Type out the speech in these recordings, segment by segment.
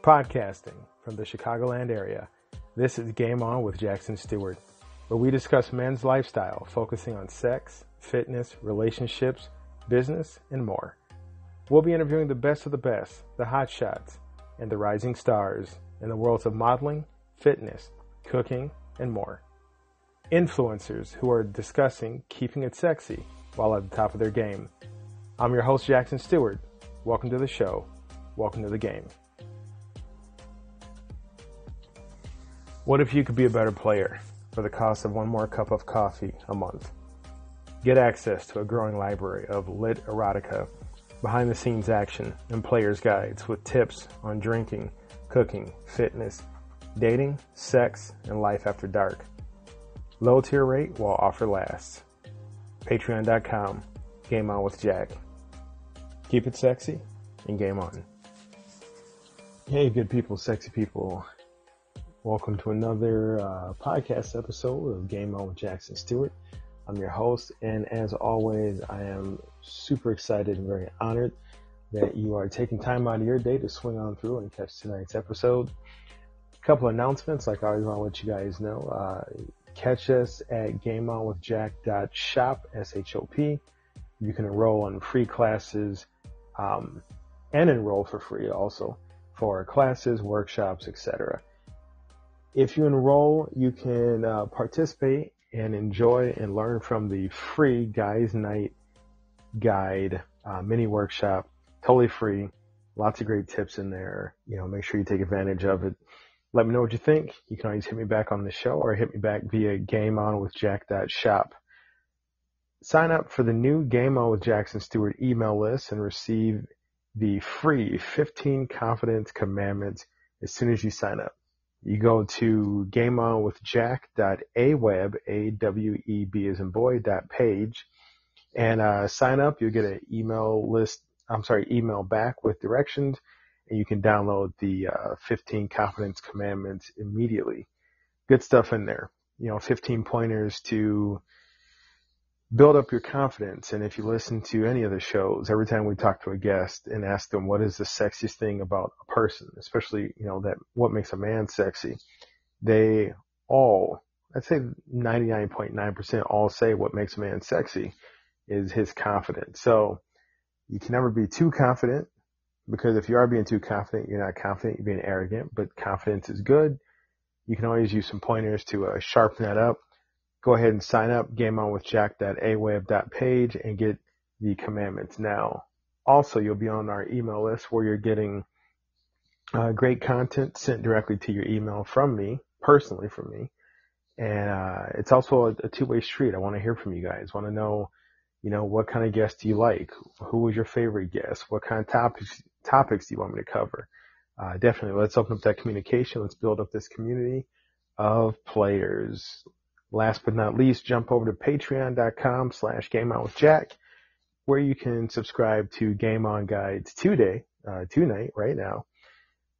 Podcasting from the Chicagoland area, this is Game On with Jackson Stuart, where we discuss men's lifestyle, focusing on sex, fitness, relationships, business, and more. We'll be interviewing the best of the best, the hot shots, and the rising stars in the worlds of modeling, fitness, cooking, and more. Influencers who are discussing keeping it sexy while at the top of their game. I'm your host, Jackson Stuart. Welcome to the show. Welcome to the game. What if you could be a better player for the cost of one more cup of coffee a month? Get access to a growing library of lit erotica, behind-the-scenes action, and player's guides with tips on drinking, cooking, fitness, dating, sex, and life after dark. Low tier rate while offer lasts. Patreon.com, Game On with Jack. Keep it sexy and game on. Hey, good people, sexy people. Welcome to another podcast episode of Game On with Jackson Stuart. I'm your host, and as always, I am super excited and very honored that you are taking time out of your day to swing on through and catch tonight's episode. A couple announcements, like I always want to let you guys know. Catch us at gameonwithjack.shop, S-H-O-P. You can enroll in free classes and enroll for free also for classes, workshops, etc. If you enroll, you can participate and enjoy and learn from the free Guys Night Guide mini workshop, totally free. Lots of great tips in there. Make sure you take advantage of it. Let me know what you think. You can always hit me back on the show or hit me back via gameonwithjack.shop. Sign up for the new Game On with Jackson Stuart email list and receive the free 15 Confidence Commandments as soon as you sign up. You go to gameonwithjack.aweb, A-W-E-B as in boy, .page, and sign up. You'll get an email back with directions, and you can download the 15 Confidence Commandments immediately. Good stuff in there. 15 pointers to build up your confidence. And if you listen to any of the shows, every time we talk to a guest and ask them what is the sexiest thing about a person, especially, that what makes a man sexy, they all, I'd say 99.9% all say what makes a man sexy is his confidence. So you can never be too confident, because if you are being too confident, you're not confident, you're being arrogant, but confidence is good. You can always use some pointers to sharpen that up. Go ahead and sign up, gameonwithjack.aweb.page, and get the commandments now. Also, you'll be on our email list where you're getting great content sent directly to your email from me, personally from me. And it's also a two-way street. I want to hear from you guys. I want to know, what kind of guests do you like? Who was your favorite guest? What kind of topics do you want me to cover? Definitely, let's open up that communication. Let's build up this community of players. Last but not least, jump over to patreon.com/GameOnWithJack, where you can subscribe to Game On Guides tonight, right now.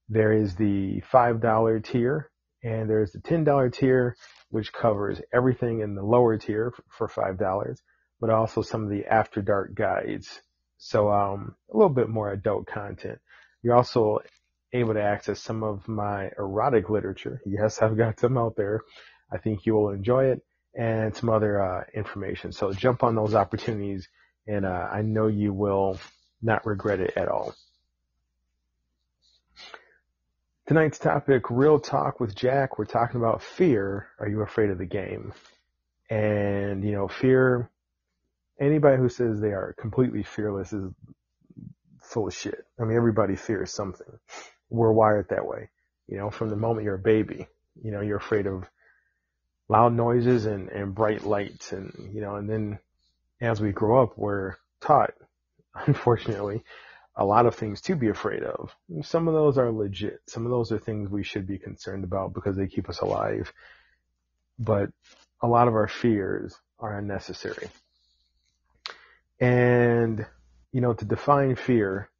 There is the $5 tier, and there's the $10 tier, which covers everything in the lower tier for $5, but also some of the After Dark guides. So a little bit more adult content. You're also able to access some of my erotic literature. Yes, I've got some out there. I think you will enjoy it, and some other information. So jump on those opportunities, and I know you will not regret it at all. Tonight's topic, Real Talk with Jack. We're talking about fear. Are you afraid of the game? And, fear, anybody who says they are completely fearless is full of shit. I mean, everybody fears something. We're wired that way. From the moment you're a baby, you're afraid of loud noises and bright lights, and then as we grow up, we're taught, unfortunately, a lot of things to be afraid of. Some of those are legit. Some of those are things we should be concerned about because they keep us alive. But a lot of our fears are unnecessary. And, to define fear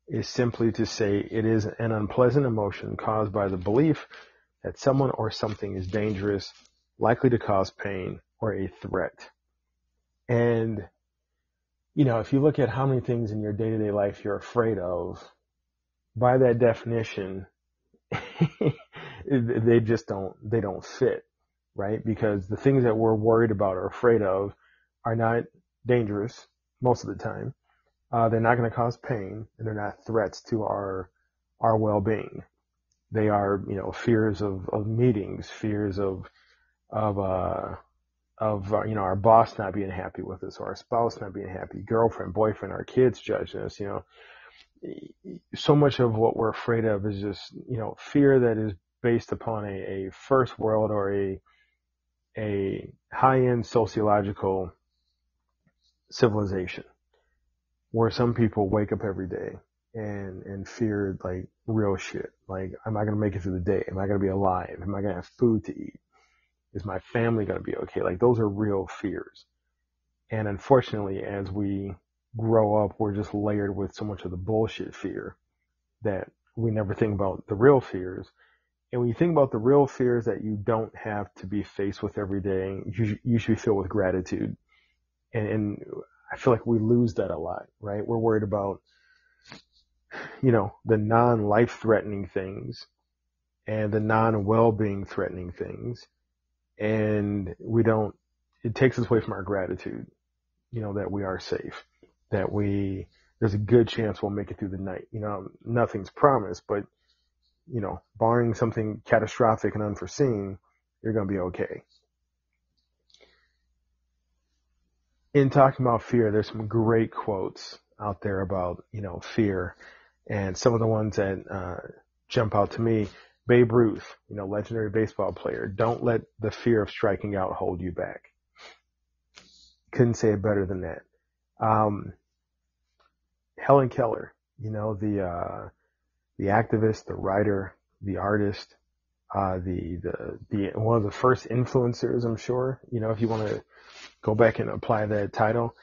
is simply to say it is an unpleasant emotion caused by the belief that someone or something is dangerous, likely to cause pain, or a threat. And, if you look at how many things in your day-to-day life you're afraid of, by that definition, they don't fit, right? Because the things that we're worried about or afraid of are not dangerous most of the time. They're not going to cause pain, and they're not threats to our well-being. They are, fears of meetings, fears of our boss not being happy with us, or our spouse not being happy, girlfriend, boyfriend, our kids judging us. So much of what we're afraid of is just, fear that is based upon a first world or a high-end sociological civilization, where some people wake up every day and fear like real shit. Like, am I going to make it through the day? Am I going to be alive? Am I going to have food to eat? Is my family going to be okay? Like, those are real fears. And unfortunately, as we grow up, we're just layered with so much of the bullshit fear that we never think about the real fears. And when you think about the real fears that you don't have to be faced with every day, you should be filled with gratitude. And I feel like we lose that a lot, right? We're worried about, the non-life threatening things and the non-well-being threatening things. And it takes us away from our gratitude, that we are safe, that there's a good chance we'll make it through the night. Nothing's promised, but, barring something catastrophic and unforeseen, you're going to be okay. In talking about fear, there's some great quotes out there about, fear. And some of the ones that jump out to me, Babe Ruth, legendary baseball player, don't let the fear of striking out hold you back. Couldn't say it better than that. Helen Keller, the activist, the writer, the artist, the one of the first influencers, I'm sure, if you want to go back and apply that title.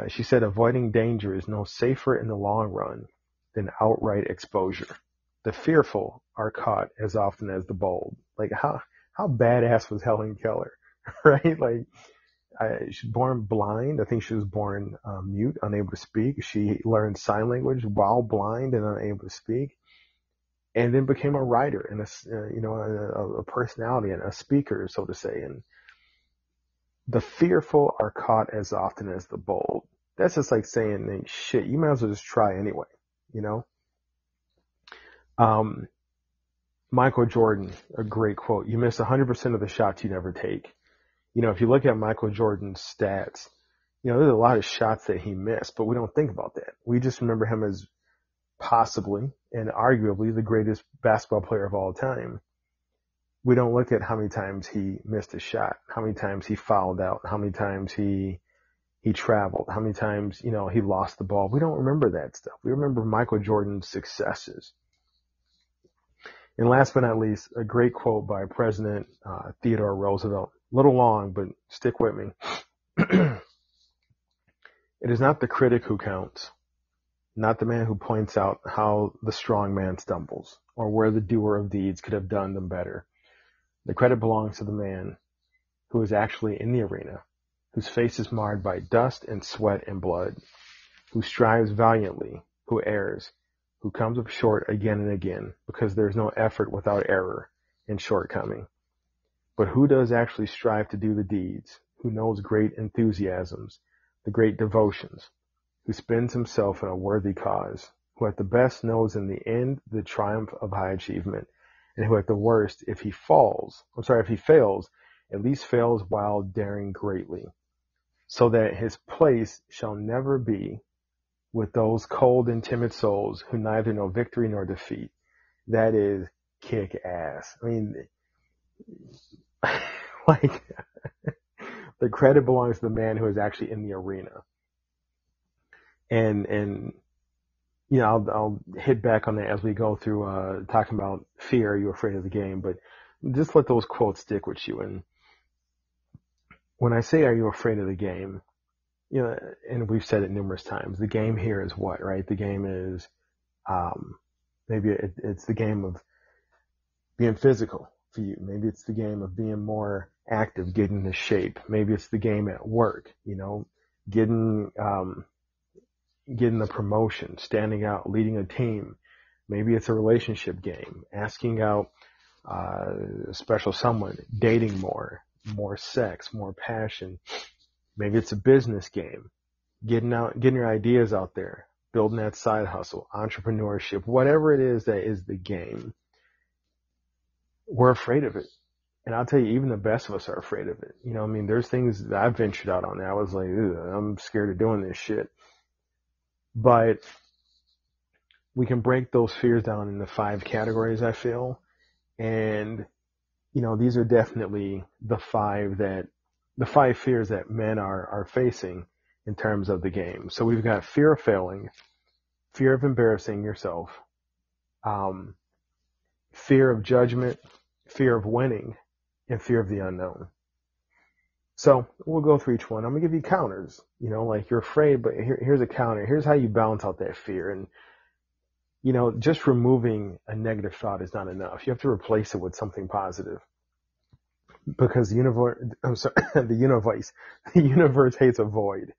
She said, avoiding danger is no safer in the long run than outright exposure. The fearful are caught as often as the bold. Like, how badass was Helen Keller, right? Like, she's born blind. I think she was born mute, unable to speak. She learned sign language while blind and unable to speak, and then became a writer and a personality and a speaker, so to say. And the fearful are caught as often as the bold. That's just like saying, hey, shit, you might as well just try anyway, Michael Jordan, a great quote. You miss 100% of the shots you never take. If you look at Michael Jordan's stats, there's a lot of shots that he missed, but we don't think about that. We just remember him as possibly and arguably the greatest basketball player of all time. We don't look at how many times he missed a shot, how many times he fouled out, how many times he traveled, how many times, he lost the ball. We don't remember that stuff. We remember Michael Jordan's successes. And last but not least, a great quote by President Theodore Roosevelt. A little long, but stick with me. It is not the critic who counts, not the man who points out how the strong man stumbles, or where the doer of deeds could have done them better. The credit belongs to the man who is actually in the arena, whose face is marred by dust and sweat and blood, who strives valiantly, who errs, who comes up short again and again, because there is no effort without error and shortcoming. But who does actually strive to do the deeds, who knows great enthusiasms, the great devotions, who spends himself in a worthy cause, who at the best knows in the end the triumph of high achievement, and who at the worst, if he fails, at least fails while daring greatly, so that his place shall never be with those cold and timid souls who neither know victory nor defeat. That is kick ass. I mean, like, the credit belongs to the man who is actually in the arena. And I'll hit back on that as we go through talking about fear. Are you afraid of the game? But just let those quotes stick with you. And when I say, are you afraid of the game? And we've said it numerous times, the game here is what, right? The game is, maybe it's the game of being physical for you. Maybe it's the game of being more active, getting into shape. Maybe it's the game at work, getting the promotion, standing out, leading a team, Maybe it's a relationship game, asking out a special someone, dating more sex, more passion. Maybe it's a business game, getting your ideas out there, building that side hustle, entrepreneurship, whatever it is that is the game. We're afraid of it. And I'll tell you, even the best of us are afraid of it. I mean, there's things that I've ventured out on that I was like, I'm scared of doing this shit. But we can break those fears down into 5 categories, I feel. And, these are definitely the 5 fears that men are facing in terms of the game. So we've got fear of failing, fear of embarrassing yourself, fear of judgment, fear of winning, and fear of the unknown. So we'll go through each one. I'm going to give you counters, like you're afraid, but here's a counter. Here's how you balance out that fear. And, just removing a negative thought is not enough. You have to replace it with something positive, because the universe hates a void,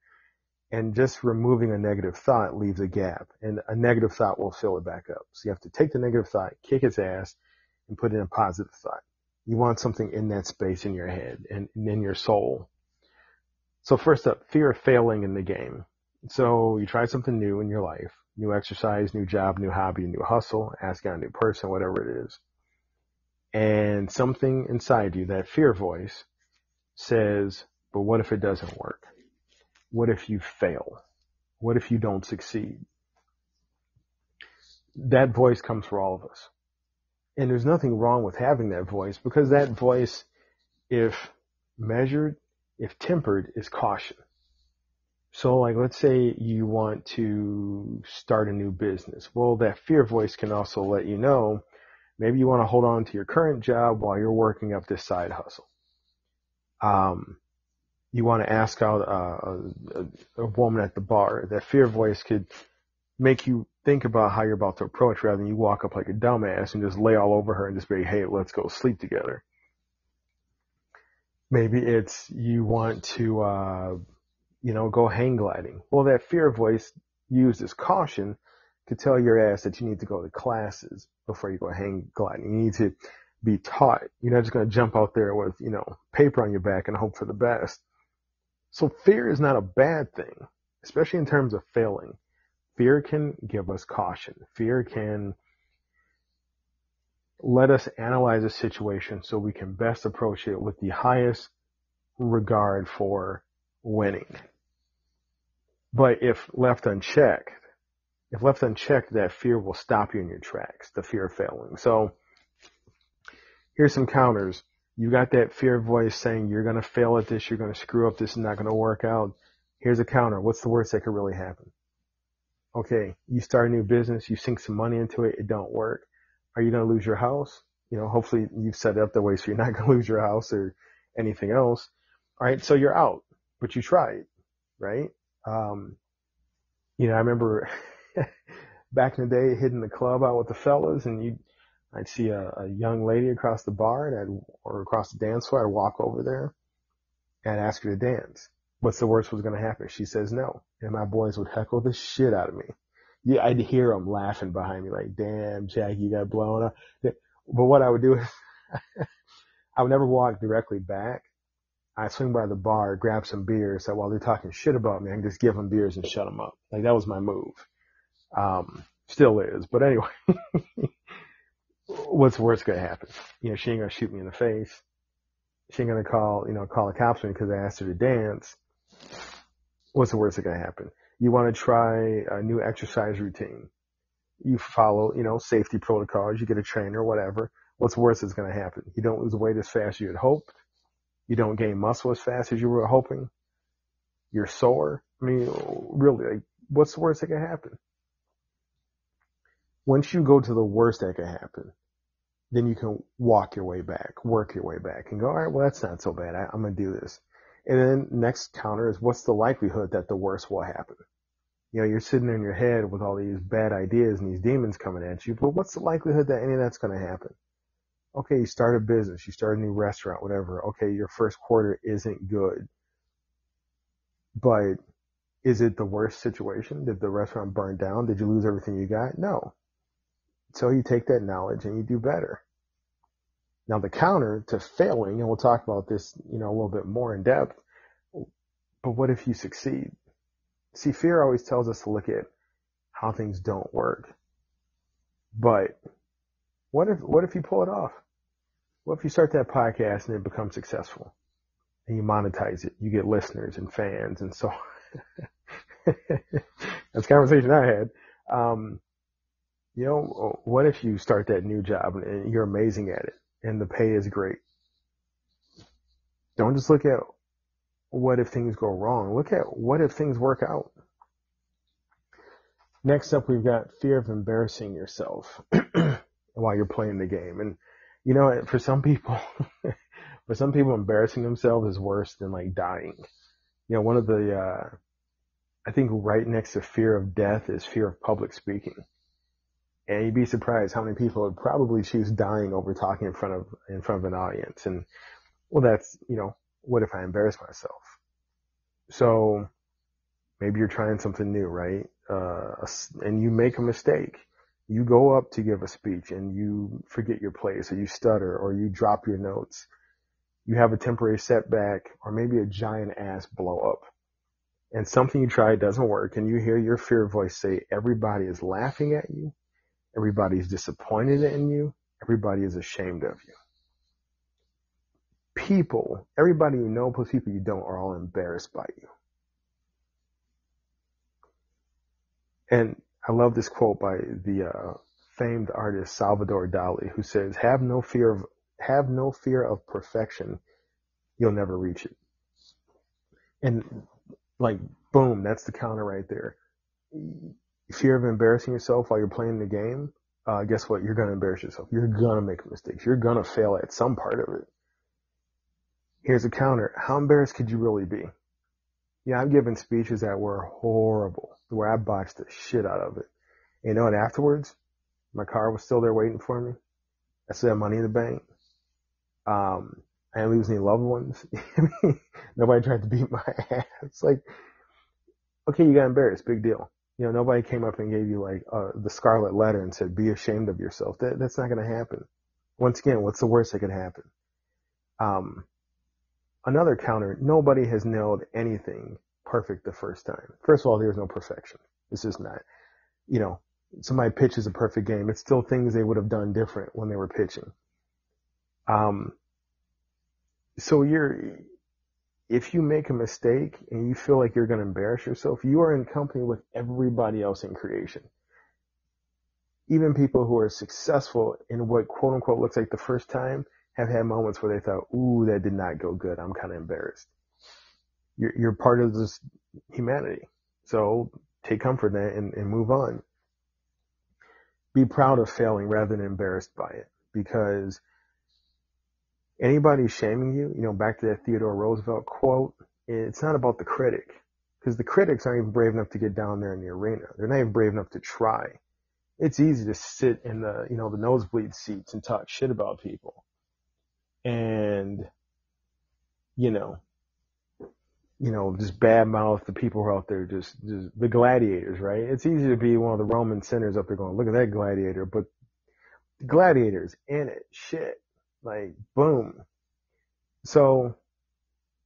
and just removing a negative thought leaves a gap, and a negative thought will fill it back up. So you have to take the negative thought, kick its ass, and put in a positive thought. You want something in that space in your head and in your soul. So first up, fear of failing in the game. So you try something new in your life, new exercise, new job, new hobby, new hustle, ask out a new person, whatever it is. And something inside you, that fear voice, says, but what if it doesn't work? What if you fail? What if you don't succeed? That voice comes for all of us. And there's nothing wrong with having that voice, because that voice, if measured, if tempered, is caution. So like, let's say you want to start a new business. Well, that fear voice can also let you know, maybe you want to hold on to your current job while you're working up this side hustle. You want to ask out a woman at the bar. That fear voice could make you think about how you're about to approach, rather than you walk up like a dumbass and just lay all over her and just be, hey, let's go sleep together. Maybe it's you want to, go hang gliding. Well, that fear voice used as caution could tell your ass that you need to go to classes before you go hang gliding. You need to be taught. You're not just going to jump out there with, paper on your back and hope for the best. So fear is not a bad thing, especially in terms of failing. Fear can give us caution. Fear can let us analyze a situation so we can best approach it with the highest regard for winning. But if left unchecked, that fear will stop you in your tracks, the fear of failing. So here's some counters. You got that fear voice saying you're going to fail at this, you're going to screw up, this is not going to work out. Here's a counter. What's the worst that could really happen? Okay, you start a new business, you sink some money into it, it don't work. Are you going to lose your house? Hopefully you've set it up that way so you're not going to lose your house or anything else. All right, so you're out, but you tried, right? I remember back in the day hitting the club out with the fellas, and I'd see a young lady across the bar or across the dance floor. I'd walk over there and ask her to dance. What's the worst was going to happen? She says no. And my boys would heckle the shit out of me. Yeah, I'd hear them laughing behind me like, damn, Jack, you got blown up. But what I would do is I would never walk directly back. I'd swing by the bar, grab some beers, so while they're talking shit about me, I can just give them beers and shut them up. Like, that was my move. Still is. But anyway, what's worse going to happen? She ain't going to shoot me in the face. She ain't going to call the cops on me because I asked her to dance. What's the worst that going to happen? You want to try a new exercise routine. You follow, safety protocols. You get a trainer, whatever. What's worse is going to happen? You don't lose weight as fast as you had hoped. You don't gain muscle as fast as you were hoping. You're sore. I mean, really, what's the worst that can happen? Once you go to the worst that can happen, then you can walk your way back, work your way back, and go, all right, well, that's not so bad. I'm going to do this. And then next counter is, what's the likelihood that the worst will happen? You're sitting there in your head with all these bad ideas and these demons coming at you, but what's the likelihood that any of that's going to happen? Okay, you start a business, you start a new restaurant, whatever. Okay, your first quarter isn't good. But is it the worst situation? Did the restaurant burn down? Did you lose everything you got? No. So you take that knowledge and you do better. Now the counter to failing, and we'll talk about this, a little bit more in depth, but what if you succeed? See, fear always tells us to look at how things don't work. But what if you pull it off? What if you start that podcast and it becomes successful and you monetize it? You get listeners and fans and so on. That's a conversation I had. What if you start that new job and you're amazing at it and the pay is great? Don't just look at what if things go wrong. Look at what if things work out. Next up, we've got fear of embarrassing yourself while you're playing the game. And, for some people, embarrassing themselves is worse than like dying. One of the, I think right next to fear of death is fear of public speaking. And you'd be surprised how many people would probably choose dying over talking in front of an audience. And well, that's, what if I embarrass myself? So maybe you're trying something new, right? And you make a mistake. You go up to give a speech and you forget your place, or you stutter, or you drop your notes. You have a temporary setback, or maybe a giant ass blow up. And something you tried doesn't work, and you hear your fear voice say, everybody is laughing at you. Everybody's disappointed in you. Everybody is ashamed of you. People, everybody you know plus people you don't, are all embarrassed by you. And I love this quote by the famed artist Salvador Dali, who says, have no fear of perfection. You'll never reach it. And like, boom, that's the counter right there. Fear of embarrassing yourself while you're playing the game. Guess what? You're going to embarrass yourself. You're going to make mistakes. You're going to fail at some part of it. Here's a counter. How embarrassed could you really be? Yeah, I've given speeches that were horrible, where I botched the shit out of it. And and afterwards, my car was still there waiting for me. I still had money in the bank. I didn't lose any loved ones. Nobody tried to beat my ass. Like, okay, you got embarrassed. Big deal. Nobody came up and gave you like the scarlet letter and said, be ashamed of yourself. That's not going to happen. Once again, what's the worst that could happen? Another counter, nobody has nailed anything perfect the first time. First of all, there's no perfection. This is not, somebody pitches a perfect game. It's still things they would have done different when they were pitching. So if you make a mistake and you feel like you're going to embarrass yourself, you are in company with everybody else in creation. Even people who are successful in what quote unquote looks like the first time have had moments where they thought, ooh, that did not go good. I'm kind of embarrassed. You're part of this humanity. So take comfort in that and move on. Be proud of failing rather than embarrassed by it, because anybody shaming you, back to that Theodore Roosevelt quote, it's not about the critic, because the critics aren't even brave enough to get down there in the arena. They're not even brave enough to try. It's easy to sit in the nosebleed seats and talk shit about people. And, just badmouth the people who are out there, just the gladiators, right? It's easy to be one of the Roman sinners up there going, look at that gladiator, but the gladiators in it, shit, like, boom. So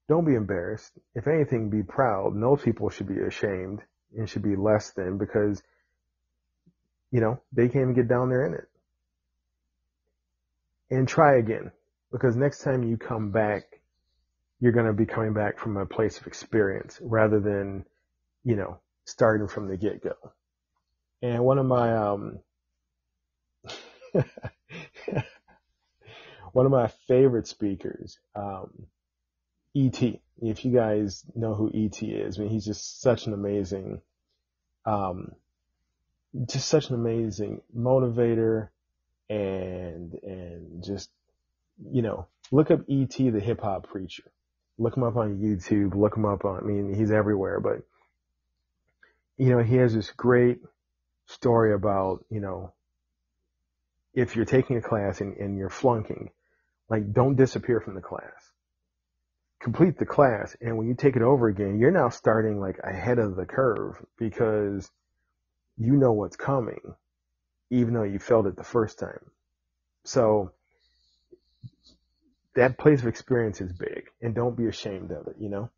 don't be embarrassed. If anything, be proud. No people should be ashamed and should be less than, because, they can't even get down there in it. And try again, because next time you come back, you're going to be coming back from a place of experience rather than, starting from the get-go. And one of my, one of my favorite speakers, E.T. If you guys know who E.T. is, I mean, he's just such an amazing motivator, and just, look up E.T. the hip hop preacher. Look him up on YouTube. Look him up he's everywhere, but, he has this great story about, if you're taking a class and you're flunking, like, don't disappear from the class. Complete the class, and when you take it over again, you're now starting like ahead of the curve, because you know what's coming. even though you failed it the first time. So that place of experience is big, and don't be ashamed of it, you know?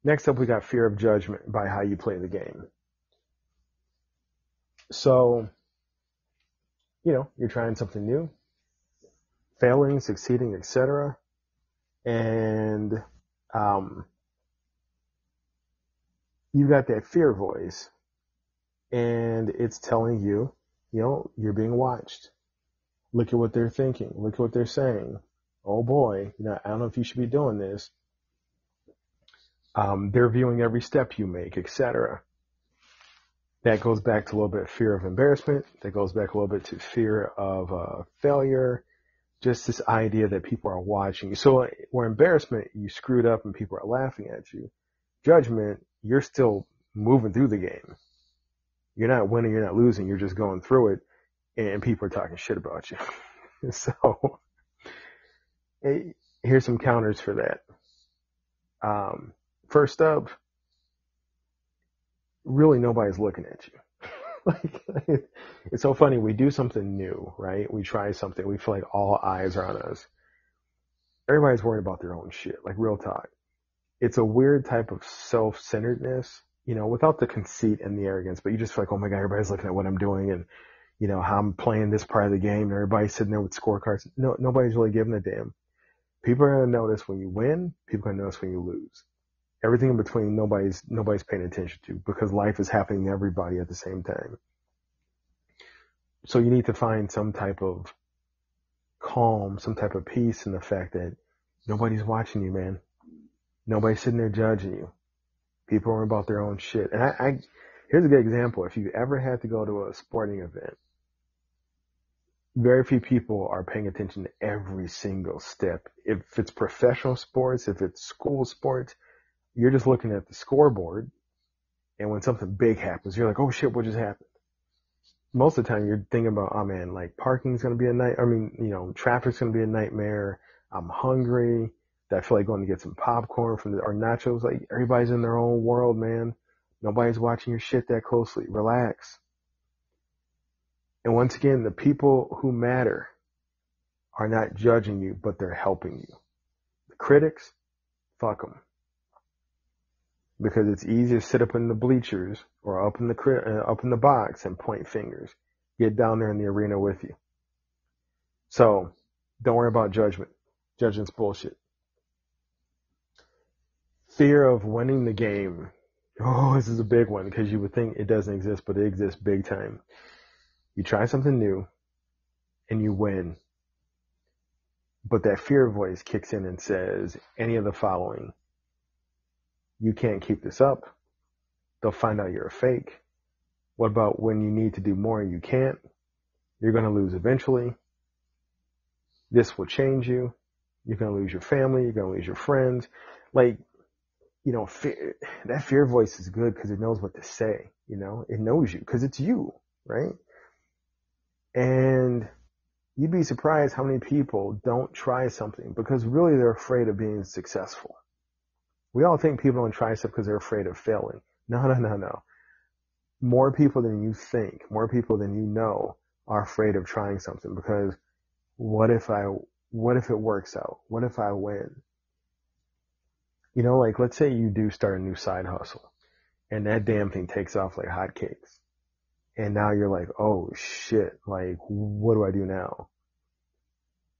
Next up, we got fear of judgment by how you play the game. So, you know, you're trying something new, failing, succeeding, etc. And you got that fear voice, and it's telling you, you know, you're being watched. Look at what they're thinking. Look at what they're saying. Oh boy, you know, I don't know if you should be doing this. They're viewing every step you make, etc. That goes back to a little bit of fear of embarrassment. That goes back a little bit to fear of failure. Just this idea that people are watching you. So where embarrassment, you screwed up and people are laughing at you. Judgment, you're still moving through the game. You're not winning, you're not losing, you're just going through it, and people are talking shit about you. So here's some counters for that. First up, really nobody's looking at you. Like, it's so funny. We do something new, right? We try something. We feel like all eyes are on us. Everybody's worried about their own shit, like real talk. It's a weird type of self-centeredness, you know, without the conceit and the arrogance, but you just feel like, oh my God, everybody's looking at what I'm doing and, you know, how I'm playing this part of the game. And everybody's sitting there with scorecards. No, nobody's really giving a damn. People are going to notice when you win. People are going to notice when you lose. Everything in between, nobody's paying attention to, because life is happening to everybody at the same time. So you need to find some type of calm, some type of peace in the fact that nobody's watching you, man. Nobody's sitting there judging you. People are about their own shit. And here's a good example. If you ever had to go to a sporting event, very few people are paying attention to every single step. If it's professional sports, if it's school sports, you're just looking at the scoreboard, and when something big happens, you're like, oh shit, what just happened? Most of the time you're thinking about, oh man, like parking's going to be traffic's going to be a nightmare. I'm hungry. I feel like going to get some popcorn or nachos. Like, everybody's in their own world, man. Nobody's watching your shit that closely. Relax. And once again, the people who matter are not judging you, but they're helping you. The critics, fuck them. Because it's easy to sit up in the bleachers or up in the box and point fingers. Get down there in the arena with you. So don't worry about judgment. Judgment's bullshit. Fear of winning the game. Oh, this is a big one, because you would think it doesn't exist, but it exists big time. You try something new and you win. But that fear voice kicks in and says any of the following. You can't keep this up. They'll find out you're a fake. What about when you need to do more and you can't? You're going to lose eventually. This will change you. You're going to lose your family. You're going to lose your friends. Like, you know, that fear voice is good because it knows what to say. You know, it knows you because it's you, right? And you'd be surprised how many people don't try something because really they're afraid of being successful. We all think people don't try stuff because they're afraid of failing. No. More people than you think, more people than you know are afraid of trying something because what if it works out? What if I win? You know, like, let's say you do start a new side hustle and that damn thing takes off like hotcakes. And now you're like, oh shit, like, what do I do now?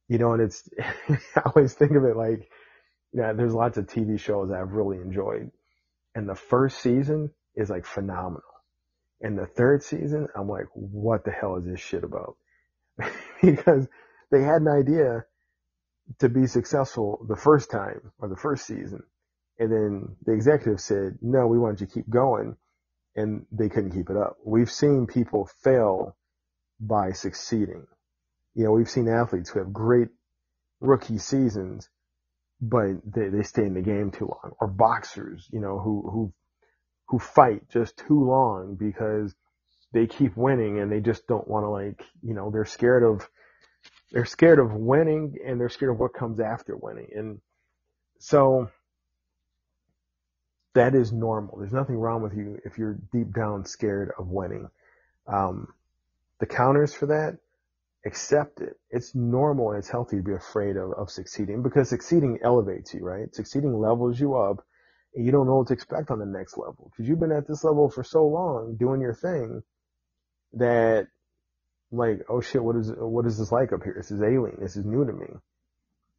You know, and it's, I always think of it like, yeah, there's lots of TV shows that I've really enjoyed. And the first season is like phenomenal. And the third season, I'm like, what the hell is this shit about? Because they had an idea to be successful the first time or the first season. And then the executive said, no, we want you to keep going. And they couldn't keep it up. We've seen people fail by succeeding. You know, we've seen athletes who have great rookie seasons, but they stay in the game too long. Or boxers, you know, who fight just too long because they keep winning and they just don't want to, like, you know, they're scared of winning and they're scared of what comes after winning. And so that is normal. There's nothing wrong with you if you're deep down scared of winning. The counters for that, accept it. It's normal and it's healthy to be afraid of succeeding, because succeeding elevates you, right? Succeeding levels you up, and you don't know what to expect on the next level because you've been at this level for so long doing your thing that, like, oh shit, what is this like up here? This is alien. This is new to me.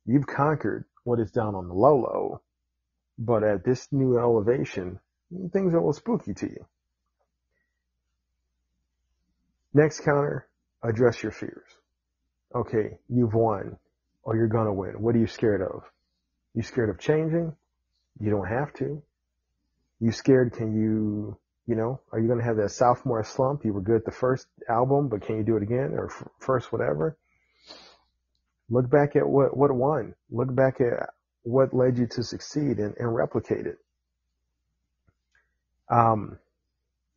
You've conquered what is down on the low, but at this new elevation, things are a little spooky to you. Next counter, address your fears. Okay, you've won, or you're gonna win. What are you scared of? You scared of changing? You don't have to. You scared, are you gonna have that sophomore slump? You were good at the first album, but can you do it again? Or first whatever? Look back at what won. Look back at what led you to succeed and replicate it.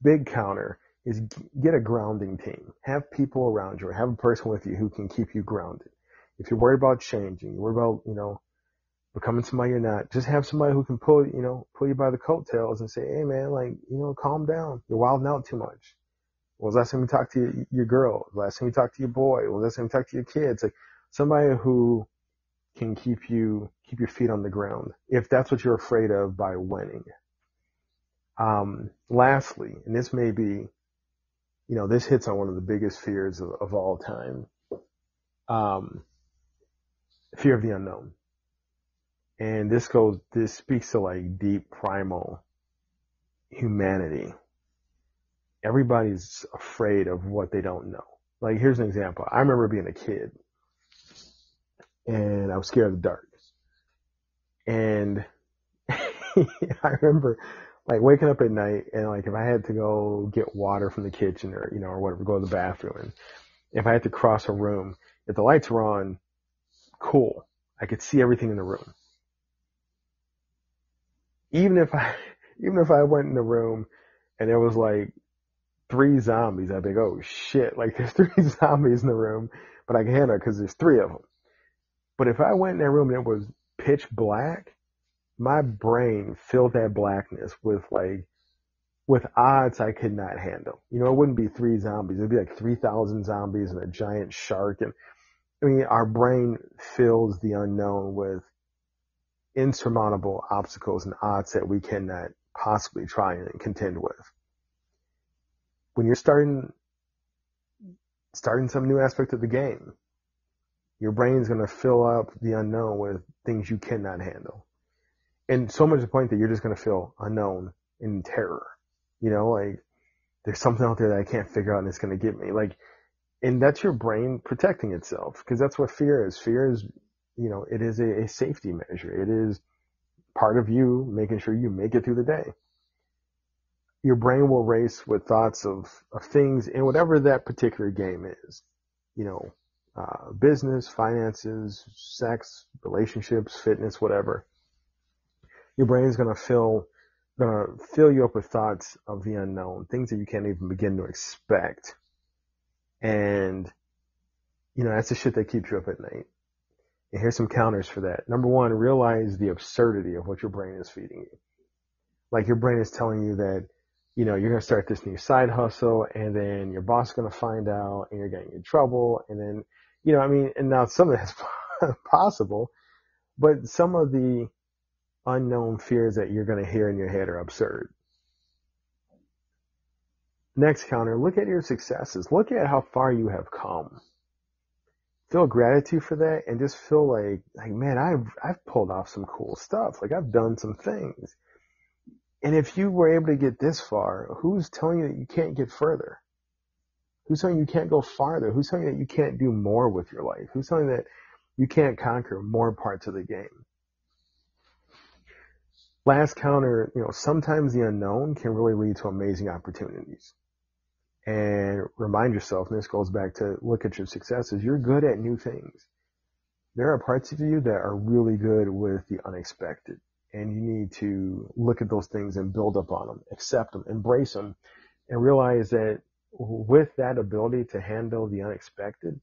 Big counter is get a grounding team. Have people around you, or have a person with you who can keep you grounded. If you're worried about changing, you're worried about, becoming somebody you're not, just have somebody who can pull you by the coattails and say, hey man, calm down. You're wilding out too much. When was the last time you talked to your girl? The last time you talked to your boy? When was the last time you talked to your kids? Like, somebody who can keep your feet on the ground, if that's what you're afraid of by winning. Lastly, and this may be, this hits on one of the biggest fears of all time. Fear of the unknown. And this speaks to like deep primal humanity. Everybody's afraid of what they don't know. Like, here's an example. I remember being a kid and I was scared of the dark. And I remember like waking up at night and like if I had to go get water from the kitchen or whatever, go to the bathroom, and if I had to cross a room, if the lights were on, cool, I could see everything in the room. Even if I went in the room and there was like 3 zombies, I'd be like, oh shit, like there's 3 zombies in the room, but I can handle it because there's 3 of them. But if I went in that room and it was pitch black, my brain filled that blackness with odds I could not handle. It wouldn't be 3 zombies. It'd be like 3,000 zombies and a giant shark. And I mean, our brain fills the unknown with insurmountable obstacles and odds that we cannot possibly try and contend with. When you're starting some new aspect of the game, your brain's going to fill up the unknown with things you cannot handle. And so much to the point that you're just going to feel unknown and terror. Like there's something out there that I can't figure out and it's going to get me. And that's your brain protecting itself, because that's what fear is. Fear is, it is a safety measure. It is part of you making sure you make it through the day. Your brain will race with thoughts of things in whatever that particular game is. Business, finances, sex, relationships, fitness, whatever. Your brain's going to fill you up with thoughts of the unknown, things that you can't even begin to expect. And, that's the shit that keeps you up at night. And here's some counters for that. Number 1, realize the absurdity of what your brain is feeding you. Like, your brain is telling you that, you're going to start this new side hustle, and then your boss is going to find out, and you're getting in trouble, and then, and now some of that's possible, but some of the unknown fears that you're going to hear in your head are absurd. Next counter, look at your successes. Look at how far you have come. Feel gratitude for that, and just feel like man, I've pulled off some cool stuff. Like, I've done some things. And if you were able to get this far, who's telling you that you can't get further? Who's telling you can't go farther? Who's telling you that you can't do more with your life? Who's telling you that you can't conquer more parts of the game? Last counter, sometimes the unknown can really lead to amazing opportunities. And remind yourself, and this goes back to look at your successes, you're good at new things. There are parts of you that are really good with the unexpected. And you need to look at those things and build up on them, accept them, embrace them, and realize that with that ability to handle the unexpected,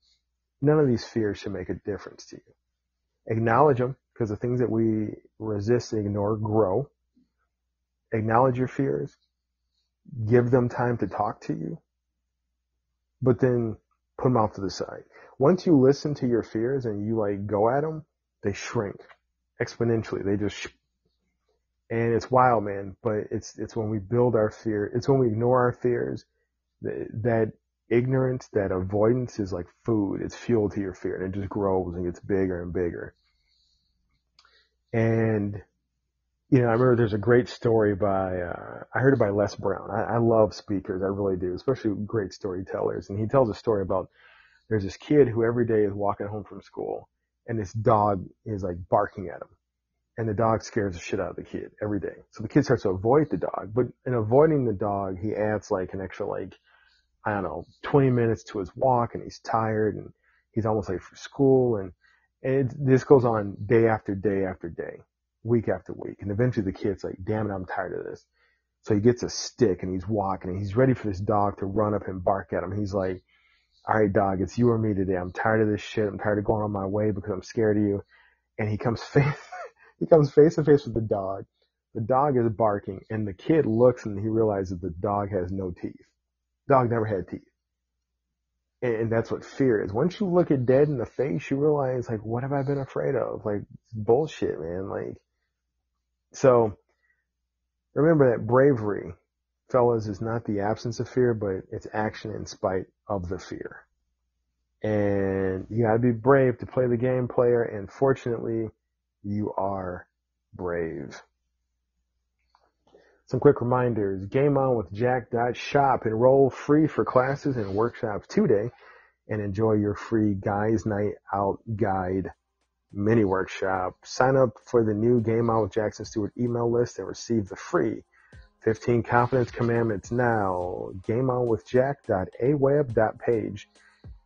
none of these fears should make a difference to you. Acknowledge them, because the things that we resist and ignore grow. Acknowledge your fears. Give them time to talk to you. but then put them off to the side. Once you listen to your fears and you like go at them, they shrink exponentially. They just, and it's wild, man. But it's when we build our fear, it's when we ignore our fears, that ignorance, that avoidance is like food. It's fuel to your fear, and it just grows and gets bigger and bigger. And I remember there's a great story by, I heard it by Les Brown. I love speakers. I really do, especially great storytellers. And he tells a story about there's this kid who every day is walking home from school and this dog is like barking at him. And the dog scares the shit out of the kid every day. So the kid starts to avoid the dog, but in avoiding the dog, he adds like an extra, like, I don't know, 20 minutes to his walk, and he's tired and he's almost late for school. And this goes on day after day after day, week after week. And eventually the kid's like, damn it, I'm tired of this. So he gets a stick and he's walking and he's ready for this dog to run up and bark at him. He's like, all right, dog, it's you or me today. I'm tired of this shit. I'm tired of going on my way because I'm scared of you. And he comes face to face with the dog. The dog is barking and the kid looks and he realizes the dog has no teeth. Dog never had teeth. And that's what fear is. Once you look it dead in the face, you realize, like, what have I been afraid of? Like, bullshit, man. Like, so remember that bravery, fellas, is not the absence of fear, but it's action in spite of the fear. And you gotta be brave to play the game, player. And fortunately, you are brave. Some quick reminders. GameOnWithJack.shop. Enroll free for classes and workshops today and enjoy your free Guys Night Out Guide mini workshop. Sign up for the new Game On with Jackson Stuart email list and receive the free 15 Confidence Commandments now. GameOnWithJack.aweb.page.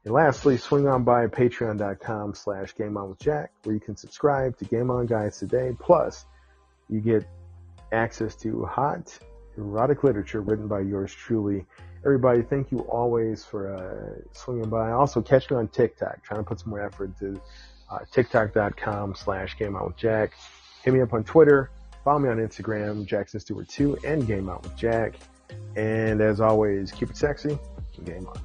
And lastly, swing on by patreon.com/GameOnWithJack, where you can subscribe to Game On Guides today. Plus, you get access to hot erotic literature written by yours truly. Everybody, thank you always for swinging by. Also, catch me on TikTok. Trying to put some more effort into TikTok.com/GameOutWithJack. Hit me up on Twitter. Follow me on Instagram, JacksonStewart2, and Game Out with Jack. And as always, keep it sexy and game on.